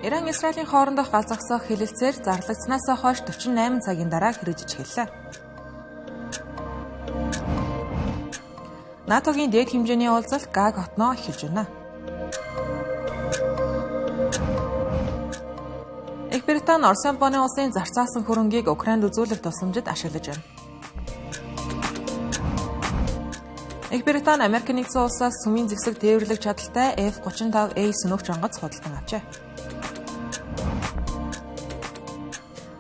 Иран Израилийн хоорондох гал зогсоох хэлэлцээр зарлагдсанаас хойш 48 цагийн дараа хэрэгжиж эхэллээ. НАТОгийн дээд хэмжээний уулзалт Гаг хотноо эхэлж байна. Их Британи Орос Японы улсын зарцаасан хөрөнгийг Украинд үзүүлэх тусламжид ашиглаж байна. Их Британи Америк нэгдсэн улсаас сүмийн зэвсэг тээвэрлэх чадалтай F-35A сөнөгч онгоц худалдан авчээ.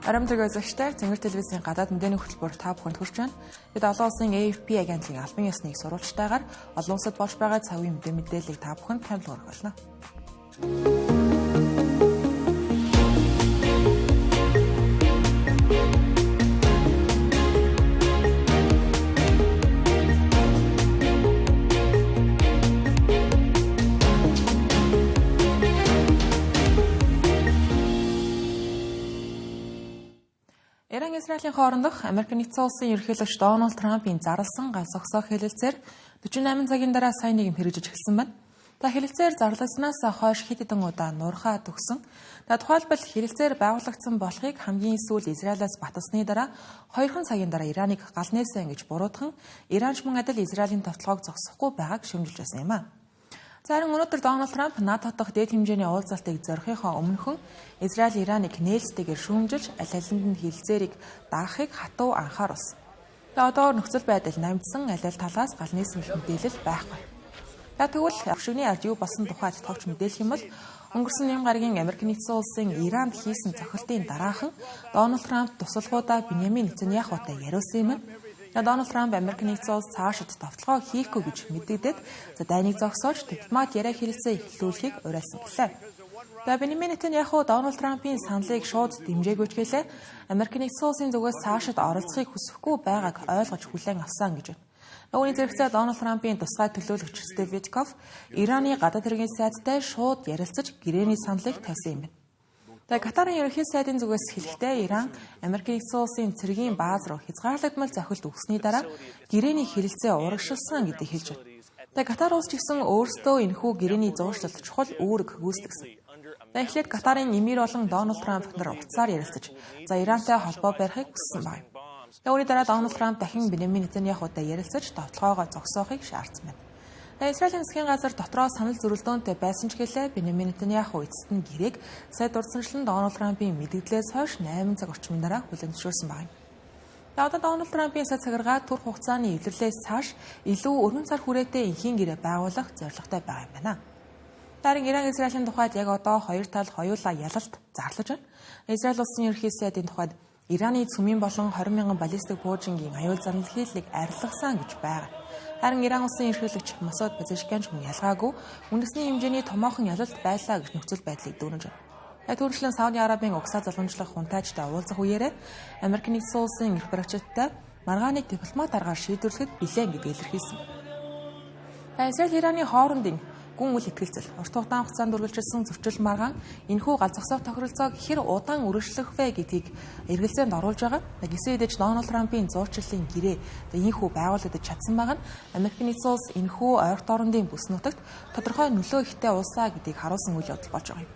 Арамтрыг үзэгчтэй Цэнгэр телевизийн гадаад мэдээний хөтөлбөр та бүхэнд хүрч байна. Бид олон улсын AFP агентлагийн албан ёсны сурвалжтайгаар олон улсад болж байгаа цавын мэдээллийг та бүхэнд хамтлаг өргөлнө. Иран Израилийн хоорондох Америк нэгдсэн улсын ерөнхийлөгч Дональд Трампын зарласан гал зогсоох хэлэлцээр 48 цагийн дараа сайн нэгэн хэрэгжиж эхэлсэн байна. Та хэлэлцээр зарлагдсанаас хойш хэд хэдэн удаа нурхаа төгсөн. Та тухайлбал хэлэлцээр байгуулагдсан болохыг хамгийн сүүл Израилаас баталсны дараа 2 цагийн дараа Ираныг гал нээсэн гэж буруутхан Иранч мөн адил Израилийн товтлогоог зогсохгүй байгааг шүүмжилж байсан юм а. Зарим өнөөдөр Дональд Трамп НАТО дахь дээд хэмжээний уулзалтыг зорихынхоо өмнөхөн Израиль Ираныг нээлттэйгээр шүүмжилж аль алинд нь хэлэлцээрийг даахыг хатуу анхааруулсан. Одоо нөхцөл байдал намжсан аль аль талаас гал нээсэн гэх мэдээлэл байхгүй. Тэгвэл өшигний ард юу болсон тухайд товч мэдээлэх юм бол өнгөрсөн 1 гаригийн Америк нэгдсэн улсын Иранд хийсэн цохилтын дараахан Дональд Трамп тусалгуудаа Биньямин Нетаньяхутай яриулсан юм. Дональд Трамп Америк нэгдсэн улс цаашид товтлогоо хийхгүй гэж мэдэгдээд дайныг зогсоож дипломат яриа хэлэлцээ эхлүүлэхийг уриалсан гэлээ. Биньямин Нетаньяху Дональд Трампын саналыг шууд дэмжээгүй ч гэлээ Америк нэгдсэн улсын зүгээс цаашид оролцохыг хүсэхгүй байгааг ойлгож хүлээн авсан гэж байна. Үүний зэрэгцээ Дональд Трампын тусгай төлөөлөгч Стив Витков Ираны гадаад хэргийн сайдтай шууд ярилцаж гэрээний саналыг тавьсан юм байна. Катарын ерөнхий сайдын зүгээс хэлэхдээ Иран Америк нэгдсэн улсын цэргийн бааз руу хязгаарлагдмал зохилт өгсөний дараа гэрээний хэлэлцээ урагшилсан гэдгийг хэлж байна. Катар улс ч гэсэн өөрсдөө энэхүү гэрээний зууршлалт чухал үүрэг гүйцэтгсэн. Эхлээд Катарын эмир болон Дональд Трамп нар уцаар ярилцаж Ирантай холбоо барихыг хүссэн байна. Үүний дараа Дональд Трамп дахин Биньямин Нетаньяхутай ярилцаж товтлогоогоо зогсоохыг шаардсан байна. Израилийн засгийн газар дотроо санал зөрөлдөөнтэй байсан ч гэлээ Биньямин Нетаньяху эцэст нь гэрээг сайд урдсанчлан Дональд Трампын мэдгдлээс хойш 8 цаг орчмын дараа хүлээн зөвшөөрсөн байна. Одоо Дональд Трампын сайд цагаараа турх хугацааны эвлэрлээс цааш илүү өргөн цар хүрээтэй энхийн гэрээ байгуулах зорилготой байгаа юм байна. Дарин Иран Израилийн тухайд яг одоо хоёр тал хоёулаа ялалт зарлаж байна. Израиль улсын ерөнхий сайдын тухайд Ираны цөмийн болон 20,000 баллистик пуужингийн аюул занал хийлийг арилгасан гэж байна. Харин Иран улсын ерөнхийлөгч Масуд Пезешкиан ч мөн ялгаагүй үндэсний хэмжээний томоохон ялалт байлаа гэж нөхцөл байдлыг дүүрнэж байна. Түүнчлэн Сауди Арабын угсаа залгамжлах хунтайчтай уулзах үеэрээ Америк нэгдсэн улсын эрх баригчдтай маргааныг дипломат аргаар шийдвэрлэхэд билэн гэдгийг илэрхийлсэн. Израиль Ираны хоорондын гүн үйл ихтгэлцэл урт удаан хугацаанд үргэлжилсэн зөрчил маргаан энэхүү гал зогсоох тохиролцоог хэр удаан үргэлжлэх вэ гэдгийг эргэлзээнд оруулж байгаа. Гэсэн хэдиж Дональд Трампын зуурчлалын гэрээ энэхүү байгуулагдаж чадсан байгаа нь Америк нэгдсэн улс энэхүү ойролт орондын бүс нутагт тодорхой нөлөө ихтэй улсаа гэдгийг харуулсан үйл явдал болж байгаа юм.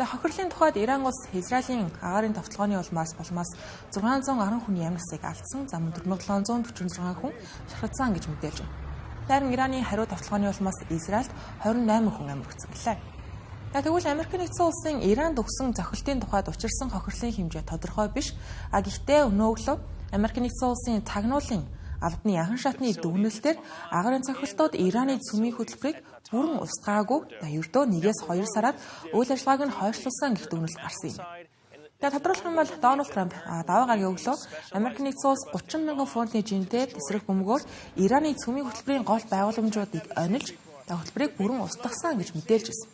Хохирлын тухайд Иран улс Израилийн агаарын товтлогооны улмаас 610 хүний амьд насыг алдсан, зам 4746 хүн шархагдсан гэж мэдээлж байна. Харин Ираны хариу товтлогооны улмаас Израильд 28 хүн амьд өгсөн гэлээ. Тэгвэл Америк нэгдсэн улсын Иранд өгсөн зохилтын тухайд учирсан хохирлын хэмжээ тодорхой биш. Гэхдээ өнөө өглөө Америк нэгдсэн улсын тагнуулын албаны анхан шатны дүгнэлтээр агарын цохилтууд Ираны цөмийн хөтөлбөрийг бүрэн устгаагүй. Ердөө 1-2 сараар үйл ажиллагааг нь хойшлуулсан гэх дүгнэлт гарсан юм. Тодорхойлох юм бол Дональд Трамп даваа гарагийн өглөө Америк нэгдсэн улс 30,000 фунтын жинтэй тесрэх бөмбөгөөр Ираны цөмийн хөтөлбөрийн гол байгууламжуудыг онилж хөтөлбөрийг бүрэн устгасан гэж мэдээлж байсан.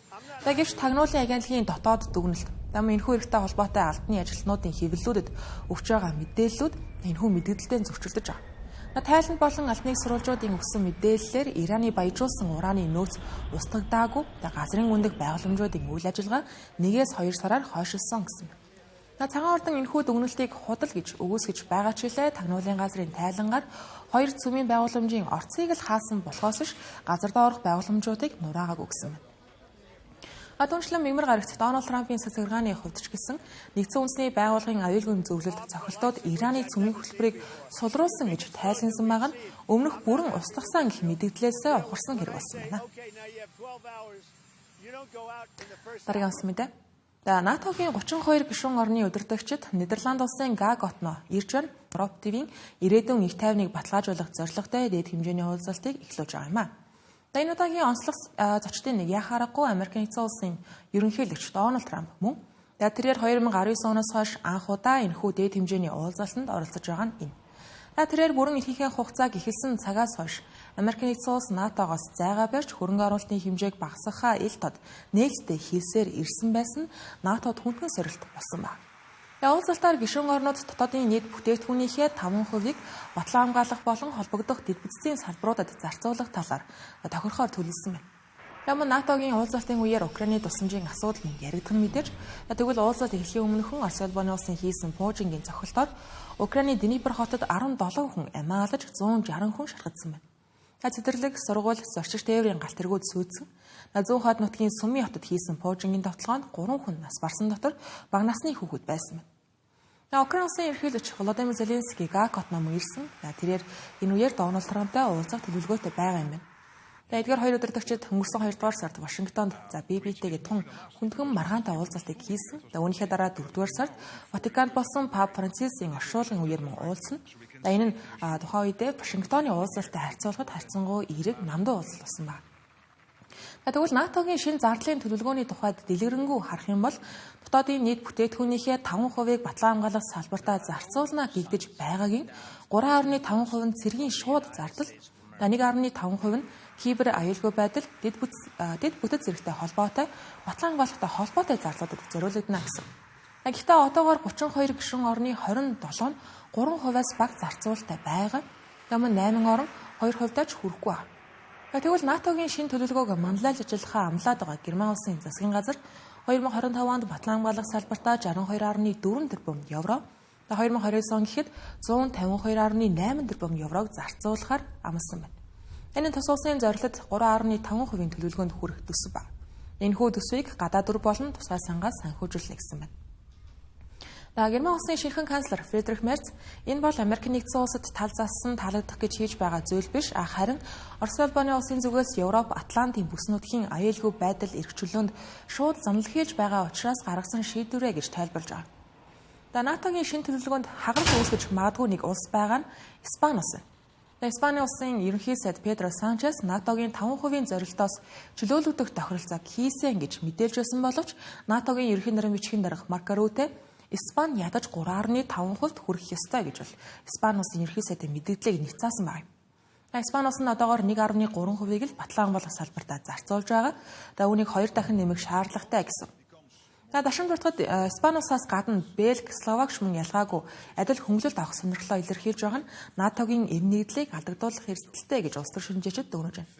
Гэвч тагнуулын агентлагийн дотоод дүгнэлт энэхүү хэрэгтэй холбоотой албаны ажилтнуудын хэвлэлүүдэд өгч байгаа мэдээллүүд энэхүү мэдгдэлтэй зөрчилдөж байгаа. Тайланд болон албаны сурвалжуудын өгсөн мэдээллээр Ираны баяжуулсан урааны нөөц устгагдаагүй. Газрын гүндэх байгууламжуудын үйл ажиллагаа 1-2 сараар хойшилсан гэсэн. Цагаан ордон энэхүү дүгнэлтийг худал гэж өгөөсгөж байгаа ч гэлээ тагнуулын газрын тайлангаар хоёр цөмийн байгууламжийн орцыг л хаасан болохоос ш газар доорх байгууламжуудыг нураагааг өгсөн байна. Түүнчлэн мэгмар гарагт Дональд Трампын цэцэглэгааны хувьд ч гэсэн нэгдсэн үндэсний байгууллагын аюулгүй зөвлөлт цохилтууд Ираны цөмийн хөтөлбөрийг сулруулсан гэж тайлансан байгаа нь өмнөх бүрэн устгасан гэх мэдээлэлээс ухарсан хэрэг болсон байна. Дараагийн онц мэдээ. НАТОгийн 32 гишүүн орны удирдагчид Нидерланд улсын Гаг хотноо ирж байна. Европ ТV-ийн ирээдүйн их тайвныг баталгаажуулах зорилготой дэд хэмжээний уулзалтыг эхлүүлж байгаа юм а. Энэ удаагийн онцлог зочдын нэг яхаарахгүй Америк нэгдсэн улсын ерөнхийлөгч Дональд Трамп мөн тэрээр 2019 оноос хойш анх удаа энэхүү дэд хэмжээний уулзалтанд оролцож байгаа нь энэ. Тэрээр бүрэн эрхийнхээ хугацааг эхэлсэн цагаас хойш Америк нэгдсэн улс НАТОгоос зайгаа барьж хөрөнгө оруулалтын хэмжээг багасгахаа ил тод нээлттэй хийсээр ирсэн байсан НАТОд хүнхэн сорилт болсон байна. Уулзалтаар гишүүн орнууд дотоодын нийт бүтээгдэхүүнийхээ 5%-ийг батлан хамгаалах болон холбогдох дэд бүтцийн салбаруудад зарцуулах талаар тохирохоор төлөвлөсөн байна. Ямар НАТОгийн уулзалтын үеэр Украины тусламжийн асуудал нь яригдах нь мэдээж тэгвэл уулзалт эхлэхийн өмнөхөн Орос улбаны улсын хийсэн пуужингийн цохилтоор Украины Днипр хотод 17 хүн амиалж 160 хүн шархагдсан байна. Цэцэрлэг, сургууль, зорчигч тээврийн галт тэргүүд сүйдсэн. Зүүн хойд нутгийн Сүми хотод хийсэн пуужингийн тоглоонд 3 хүн нас барсан дотор бага насны хүүхэд байсан байна. Украин улсын ерөнхийлөгч Володимир Зеленский Гаг хотноо ирсэн. Тэрээр энэ үеэр Дональд Трамптай уулзах төлөвлөгөөтэй байгаа юм байна. Эдгээр хоёр удирдагчид өнгөрсөн 2 дугаар сард Вашингтонд BBT-г тун хүндхэн маргаантай уулзалтыг хийсэн. Үүнийхээ дараа 4 дугаар сард Ватиканд болсон Пап Францисийн оршуулгын үеэр мөн уулзсан. Энэ нь тухайн үедээ Вашингтоны уулзалттай харьцуулахад харьцангуй эерэг намдуу уулзалт болсон байна. Тэгвэл НАТОгийн шинэ зардлын төлөвлөгөөний тухайд дэлгэрэнгүй харах юм бол дотоодын нийт бүтээгдэхүүнийхээ 5%-ийг батлан хамгаалах салбартаа зарцуулна гэгдэж байгаагийн 3.5% нь цэргийн шууд зардал, 1.5% нь кибер аюулгүй байдал, дэд бүтэц зэрэгтэй холбоотой батлан хамгаалалттай холбоотой зарлуудад зориулагдана гэсэн. Гэхдээ одоогоор 32 гишүүн орны 27 нь 3%-аас бага зарцуулалттай байгаа. Мөн 8 орн 2%-аас ч хүрэхгүй байна. Тэгвэл НАТОгийн шинэ төлөвлөгөөг манлайлж ажиллахаа амлаад байгаа Герман улсын засгийн газар 2025 онд батлан хамгаалах салбартаа 62.4 тэрбум евро, 2029 он гэхэд 152.8 тэрбум еврог зарцуулахаар амласан байна. Энэ тус улсын зорилт 3.5%-ийн төлөвлөгөөнд хүрэх төсөв байна. Энэхүү төсвийг гадаад дүр болон тусгай сангаас санхүүжүүлнэ гэсэн байна. Герман улсын шинэхэн канцлер Фридрих Мерц энэ бол Америк нэгдсэн улсад тал зассан таалагдах гэж хийж байгаа зүйл биш, харин Орос улбаны улсын зүгээс Европ, Атлантын бүс нутгийн аюулгүй байдал эрхчлөөнд шууд занал хийж байгаа учраас гаргасан шийдвэрээ гэж тайлбарлаж байгаа. НАТОгийн шинэ төлөвлөгөөнд хагалт үүсгэж магадгүй нэг улс байгаа нь Испани улс. Испани улсын ерөнхий сайд Педро Санчес НАТОгийн 5%-ийн зорилтоос чөлөөлөгдөх тохиролцоог хийсэн гэж мэдээлж байсан боловч НАТОгийн ерөнхий нарийн бичгийн дарга Марко Рүте Испани ядаж 3.5%-д хүрэх ёстой гэж бол Испани улсын ерөнхий сайдын мэдээллийг нийцаасан байна. Испани улс нь одоогоор 1.3%-ийг л батлан хамгаалах салбартаа зарцуулж байгаа. Үүнийг 2 дахин нэмэх шаардлагатай гэсэн. Дашин дуртахад Испани улсаас гадна Бельги, Словакч мөн ялгаагүй адил хөнгөлөлт авах сонирхлоо илэрхийлж байгаа нь НАТОгийн эв нэгдлийг алдагдуулах эрсдэлтэй гэж улс төр шинжээчид дүгнэж байна.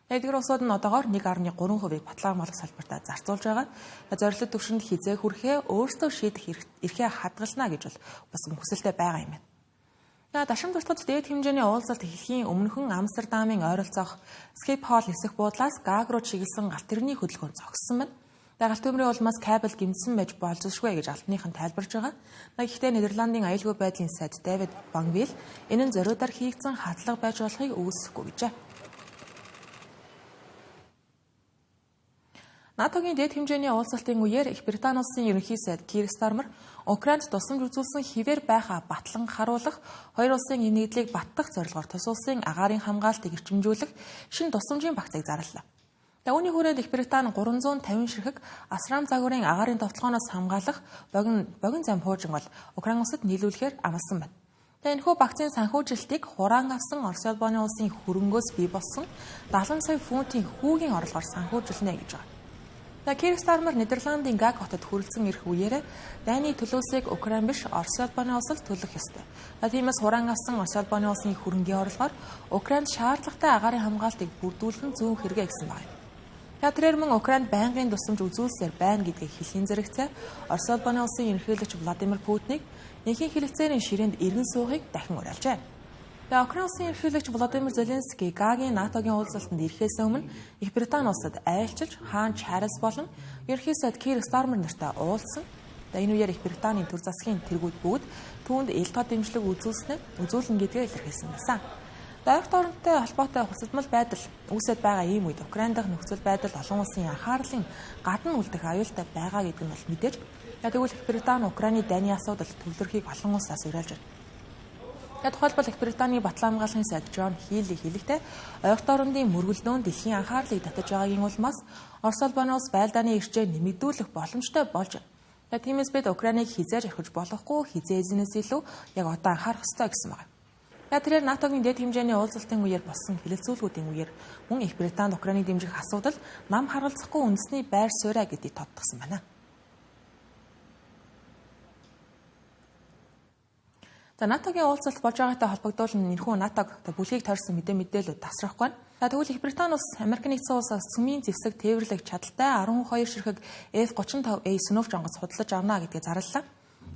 Эдгээр улсууд нь одоогоор 1.3%-ийг батлан хамгаалах салбартаа зарцуулж байгаа. Зорилт төвшөнд хизээ хүрэхээ өөрсдөө шийдэх эрхээ хадгална гэж бас хүсэлтэй байгаа юм байна. Дашин дуртахад дээд хэмжээний уулзалт эхлэхийн өмнөхөн Амстердамын ойролцоох Schiphol нисэх буудлаас Гаг руу чиглэсэн галт тэрэгний хөдөлгөөн зогссон байна. Галт төмрийн улмаас кабель гэмтсэн байж болзошгүй гэж албаныхан тайлбарж байгаа. Гэхдээ Нидерландын аюулгүй байдлын сайд Дэвид Бангвил энэ нь зориудаар хийгдсэн хадлага байж болохыг үүсэхгүй гэжээ. НАТОгийн дэд хэмжээний уулзалтын үеэр Их Британи улсын ерөнхий сайд Кир Стармер Украинд тусламж үзүүлсэн хിവэр байхаа батлан харуулах, хоёр улсын эв нэгдлийг баттах зорилгоор тус улсын агаарын хамгаалтыг эрчимжүүлэх шинэ тусламжийн багцыг зарлаа. Үүний хүрээнд Их Британи 350 ширхэг Асрам загварын агаарын товтлогооноос хамгаалах богино зам пуужин бол Украин улсад нийлүүлэхээр амласан байна. Энэхүү багцын санхүүжилтийг хураан авсан Орос улбаны улсын хөрөнгөөс бий болсон 70 сая фунтын хүүгийн орлогоор санхүүжүүлнэ гэж байна. Кир Стармер Нидерландын Гаг хотод хүрэлцэн ирэх үеэр дайны төлөөсийг Украин биш Орос улбаны улсад төлөх ёстой. Тиймээс хураан авсан Орос улбаны улсын хөрөнгийн орлогоор Украинд шаардлагатай агаарын хамгаалтыг бүрдүүлэх нь зүүн хэрэгэ гэсэн байна. Тэрээр мөн Украинд байнгын тусламж үзүүлсээр байна гэдгийг хэлхийн зэрэгцээ Орос улбаны улсын ерөнхийлөгч Владимир Путинийг нэгэн хэлэлцээрийн ширээнд эргэн суухыг дахин уриалжээ. Украин улсын ерөнхийлөгч Володимир Зеленский Гаагийн НАТОгийн уулзалтанд ирэхээс өмнө Их Британи улсад айлчилж хаан Чарльз болон ерөнхий сайд Кир Стармер нартай уулзсан. Энэ үеэр Их Британийн төр засгийн тэргүүд бүгд түүнд ил тод дэмжлэг үзүүлнэ гэдгээ илэрхийлсэн байсан. Ойрт оронтой холбоотой хусадмал байдал үүсэт байгаа ийм үед Украин дахь нөхцөл байдал олон улсын анхаарлын гадна үлдэх аюултай байгаа гэдэг нь бол мэдээж. Тэгвэл Их Британи Украины дайны асуудал төвлөрөхийг олон улсаас уриалж байна. Тухайлбал Их Британий батлан хамгааллын сайд Джон Хилли хэлэхдээ ойрт орондын мөргөлдөөн дэлхийн анхаарлыг татаж байгаагийн улмаас Орос улбаноос байлдааны ирчээ нэмэгдүүлэх боломжтой болж байна. Тиймээс бид Украиныг хизээж орхиж болохгүй, хизээ эзнээс илүү яг одоо анхаарах ёстой гэсэн байна. Тэрээр НАТОгийн дэд хэмжээний уулзалтын үеэр болсон хэлэлцүүлгүүдийн үеэр мөн Их Британд Украиныг дэмжих асуудал нам харгалзахгүй үндэсний байр суурь гэдгийг тодтогсон байна. НАТОгийн уулзалт болж байгаатай холбогдуулан энэхүү НАТОг бүлгийг тойрсон мэдээлэлүүд тасрахгүй байна. Тэгвэл Их Британи улс Америк нэгдсэн улсаас цөмийн зэвсэг тээвэрлэх чадaltaй 12 ширхэг F-35A сүнөөгч онгоц худалдаж авна гэдгийг зарлалаа.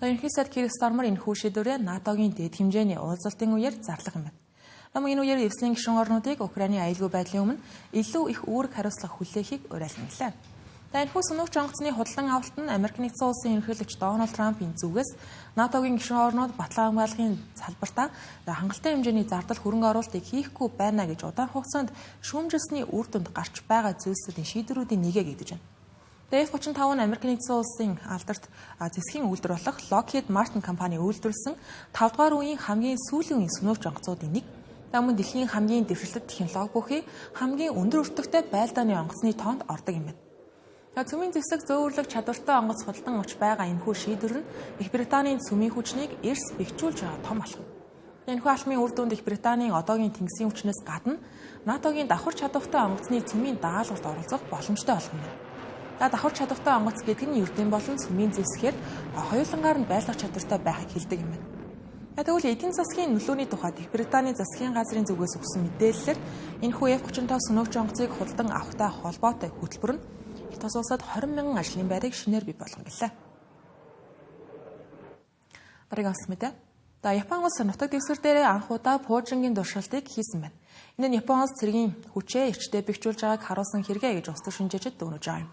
Ерөнхий сайд Кир Стармер энэхүү шийдвэрээ НАТОгийн дэд хэмжээний уулзалтын үеэр зарлах юм байна. Энэ үеэр эвслийн гишүүн орнуудыг Украины аюулгүй байдлын өмнө илүү их үүрэг хариуцлага хүлээхийг уриалсан гэлээ. Энэхүү сүнөөгч онгоцны худалдан авалт нь Америк нэгдсэн улсын ерөнхийлөгч Дональд Трампын зүгээс НАТОгийн гишүүн орнууд батлан хамгааллын салбартаа хангалттай хэмжээний зардал хөрөнгө оруулалтыг хийхгүй байна гэж удаан хугацаанд шүүмжилсний үр дүнд гарч байгаа зүйлсүүдийн шийдвэрүүдийн нэгэ гэдэг байна. F-35 нь Америк нэгдсэн улсын алдарт зэвсгийн үйлдвэр болох Lockheed Martin компани үйлдвэрлэсэн 5 дугаар үеийн хамгийн сүүлийн үеийн сүнөөгч онгоцуудын нэг. Мөн дэлхийн хамгийн дэвшилтэт технологи бүхий хамгийн өндөр өртөгтэй байлдааны онгоцны тоонд ордог юм байна. Цөмийн зэвсэг зөөвөрлөх чадвартай онгоц худалдан авч байгаа энэхүү шийдвэр нь Их Британийн цөмийн хүчнийг эрс бэхжүүлж байгаа том алхам. Энэхүү алхмын үр дүнд Их Британийн одоогийн тэнгисийн хүчнээс гадна НАТОгийн давхар чадвартай онгоцны цөмийн даалгаварт оролцох боломжтой болох юм. Давхар чадвартай онгоц гэдэг нь ердийн болон цөмийн зэвсгээр хоёулангаар нь байлгах чадвартай байхыг хэлдэг юм байна. Тэгвэл эдийн засгийн нөлөөний тухайд Их Британийн засгийн газрын зүгээс өгсөн мэдээлэлээр энэхүү F-35 сүнөөгч онгоцыг худалдан авахтай холбоотой хөтөлбөр нь тус улсад 20 мянган ажлын байрыг шинээр бий болгоно гэлээ. Дараагийн мэдээ. Япон улс нутаг дэвсгэр дээр анх удаа пуужингийн туршилтыг хийсэн байна. Энэ нь Япон улс цэргийн хүчээ эрчтэй бэхжүүлж байгааг харуулсан хэрэгэ гэж улс төрийн шинжээчид дүгнэж байгаа юм.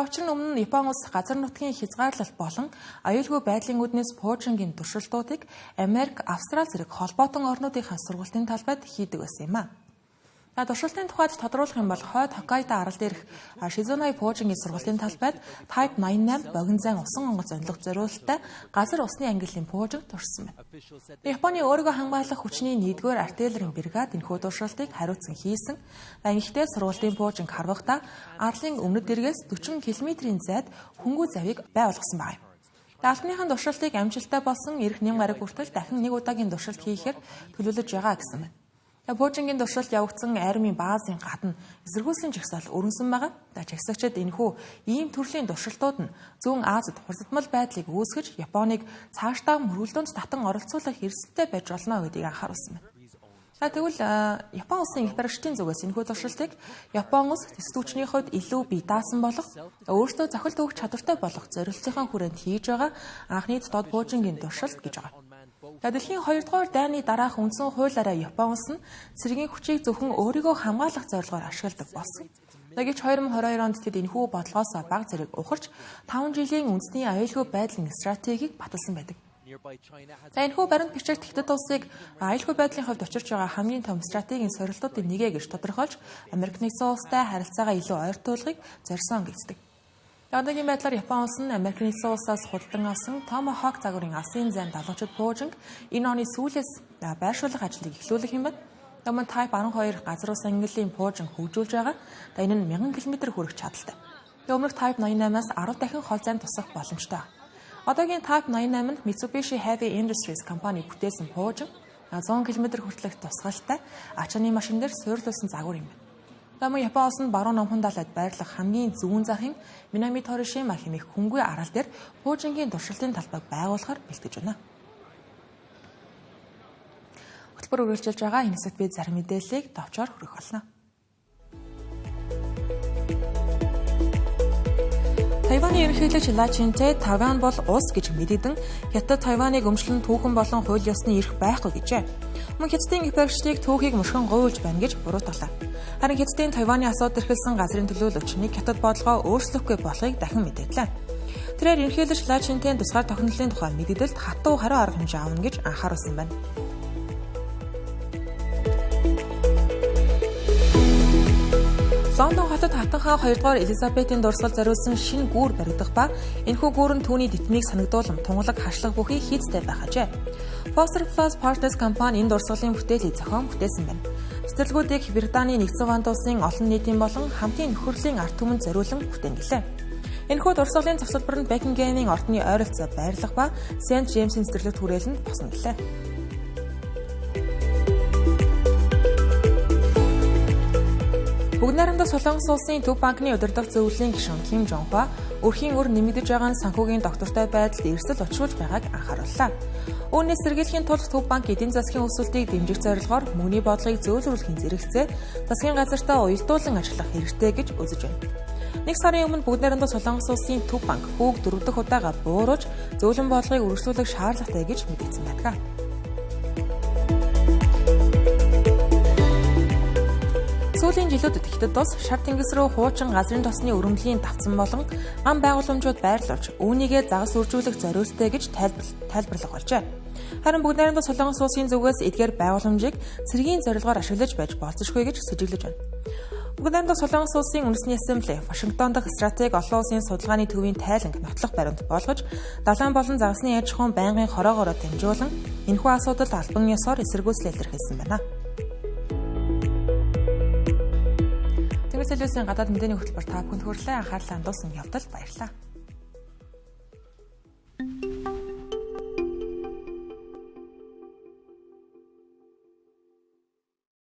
Учир нь өмнө нь Япон улс газар нутгийн хязгаарлалт болон аюулгүй байдлын үүднээс пуужингийн туршилтуудыг Америк, Австрали зэрэг холбоотон орнуудынхаа сургалтын талбайд хийдэг байсан юм а. Туршилтын тухайд тодруулах юм бол хойд Хоккайдо арал дээрх Шизунай пуужингийн сургалтын талбайд Type 98 богино зайн усан онгоц онилгох зориулалттай газар усны ангиллын пуужинг туршсан байна. Японы өөрийгөө хамгаалах хүчний 1-р артиллерийн бригад энэхүү туршилтыг хариуцсан хийсэн. Ингэхдээ сургалтын пуужинг харвахдаа арлын өмнөд дэргээс 40 км-ийн зайд хөнгүү завийг бай болгосон байна. Албаныхан туршилтыг амжилттай болсон эх нэм гараг хүртэл дахин нэг удаагийн туршилт хийхээр төлөвлөж байгаа гэсэн байна. Пуужингийн туршилт явагдсан армийн баазын гадна эсэргүүцлийн жагсаал өрнөсөн байгаа. Жагсагчид энэхүү ийм төрлийн туршилтууд нь зүүн Азид хурцдмал байдлыг үүсгэж Японыг цаашдаа мөргөлдөөнд татан оролцуулах эрсдэлтэй байж болно гэдгийг анхааруулсан байна. Тэгвэл Япон улсын их баригчдын зүгээс энэхүү туршилтыг Япон улс тэсд хүчний хувьд илүү бие даасан болох, өөртөө зохилт өгөх чадвартай болох зорилтынхаа хүрээнд хийж байгаа анхны доод пуужингийн туршилт гэж байгаа. Дэлхийн 2 дугаар дайны дараах үндсэн хуулиараа Япон улс нь цэргийн хүчийг зөвхөн өөрийгөө хамгаалах зорилгоор ашигладаг болсон. Гэвч 2022 онд тэд энэхүү бодлогоос бага зэрэг ухарч 5 жилийн үндэсний аюулгүй байдлын стратегийг баталсан байдаг. Энэхүү баримт бичиг Тэгтэд улсыг аюулгүй байдлын хувьд учирч байгаа хамгийн том стратегийн сорилтуудын нэгэ гэж тодорхойлж Америк нэгдсэн улстай харилцаагаа илүү ойртуулахыг зорьсон гэждэг. Одоогийн байдлаар Япон улс нь Америк нэгдсэн улсаас худалдан авсан Tomahawk загварын алсын зайн далгачид пуужинг энэ оны сүүлээс байршуулах ажлыг эхлүүлэх юм байна. Мөн Type 12 газар ус ангиллын пуужинг хөгжүүлж байгаа. Энэ нь 1000 км хүрэх чадaltaй. Өмнөх Type 88-аас 10 дахин хол зайн тусах боломжтой. Одоогийн Type 88 нь Mitsubishi Heavy Industries компани бүтээсэн пуужинг 100 км хүртэлх тусгалттай ачааны машин дээр суйрлуулсан загвар юм байна. Мөн Япон улс нь баруун номхон далайд байрлах хамгийн зүүн захын Минами Торишима хэмээх хөнгөө арал дээр пуужингийн туршилтын талбайг байгуулахаар бэлтгэж байна. Хөтөлбөр үргэлжилж байгаа энэ хэсэгт бид зарим мэдээллийг товчоор хүргэх болно. Тайваны ерөнхийлөгч Ла Чинтэ Тайван бол улс гэж мэдэгдэн Хятад Тайваныг өмчлөн түүхэн болон хууль ёсны эрх байхгүй гэжээ. Мөн Хятадын гипергчдийг түүхийг мушгин гуйлж байна гэж буруутгалаа. Харин Хятадын Тайваны асуудал эрхэлсэн газрын төлөөлөгч нэг Хятад бодлогоо өөрчлөхгүй болохыг дахин мэдээллээ. Тэрээр ерөнхийлөгч Ла Чинтэн тусгаар тохиолдлын тухай мэдээлэлд хатуу хариу арга хэмжээ авна гэж анхааруулсан байна. Лондон хотод хатанхаа 2 дугаар Элизабетийн дурсгал зориулсан шинэ гүүр баригдах ба энэхүү гүүр нь түүний дитмийг санагдуулан тунгалаг хашлах бүхий хийцтэй байх ажээ. Foster Plus Partners компани энэ дурсгалын бүтээлийг зохион бүтээсэн байна. Цэцэрлэгүүдийг Британий Нэгдсэн Улсын улсын олон нийтийн болон хамтын нөхөрлийн ард түмэнд зориулан бүтээн гэлээ. Энэхүү дурсгалын цогцлбор нь Бекингемийн ордны ойролцоо байрлах ба Сент Джеймсийн цэцэрлэг түрээлэнд босно гэлээ. Бүгд найрамдах Солонгос улсын Төв банкны удирдах зөвлөлийн гишүүн Ким Жонг Хва өрхийн өр нэмэгдэж байгаа нь санхүүгийн доктортой байдалд эрсдэл учруулж байгааг анхаарууллаа. Үүнээс сэргийлэхийн тулд Төв банк эдийн засгийн өсөлтийг дэмжих зорилгоор мөнгөний бодлогыг зөөлрүүлэхийн зэрэгцээ засгийн газартаа уялдуулан ажиллах хэрэгтэй гэж үзэж байна. Нэг сарын өмнө бүгд найрамдах Солонгос улсын Төв банк хүүг 4 дахь удаага бууруулж зөөлөн бодлогыг үргэлжлүүлэх шаардлагатай гэж мэдгдсэн байдаг. Сүүлийн жилүүдэд Хятад улс шар тэнгис рүү хуучин газрын тосны өрөмлийн давцсан болон ам байгууламжууд байрлуулж үүнийгээ загас үржүүлэх зориулттай гэж тайлбарлах болжээ. Харин бүгд найрамдах Солонгос улсын зүгээс эдгээр байгууламжийг цэргийн зорилгоор ашиглаж байж болцсошгүй гэж сэжиглэж байна. Бүгд найрамдах Солонгос улсын үндэсний ассамбле Вашингтон дахь стратеги олон улсын судалгааны төвийн тайланг нотлох баримт болгож далайн болон загасны аж ахуйн байнгын хороогоороо дамжуулан энэхүү асуудалд албан ёсоор эсэргүүцэл илэрхийлсэн байна. Тэнгэр телевизийн гадаад мэдээний хөтөлбөр та бүхэнд хүрэлээ. Анхаарлаа хандуулсан явдал баярлалаа.